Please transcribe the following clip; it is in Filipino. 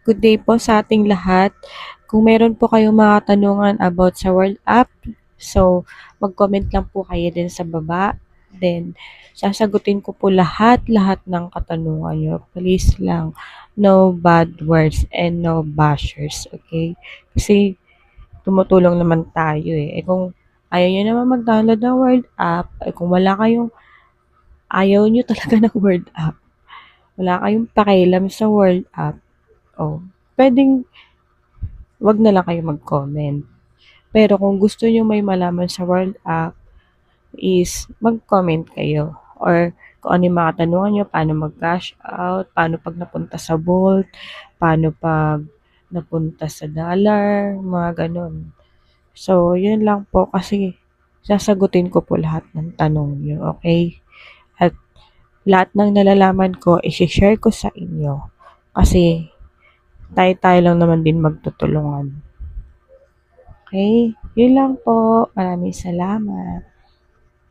Good day po sa ating lahat. Kung meron po kayong mga katanungan about sa World App, so mag-comment lang po kayo din sa baba. Then, sasagutin ko po lahat ng katanungan nyo. Please lang, no bad words and no bashers, okay? Kasi tumutulong naman tayo eh. Kung ayaw nyo naman mag-download ng World App, kung ayaw nyo talaga ng World App, wala kayong pakialam sa World App, pwedeng wag na lang kayo mag-comment. Pero kung gusto nyo may malaman sa World App, is mag-comment kayo. Or kung ano yung mga katanungan nyo, paano mag-cash out, paano pag napunta sa Bolt, paano pag napunta sa dollar, mga ganun. So, yun lang po kasi sasagutin ko po lahat ng tanong nyo, okay? At lahat ng nalalaman ko, i-share ko sa inyo. Kasi tayo-tayo lang naman din magtutulungan. Okay? Yun lang po. Maraming salamat.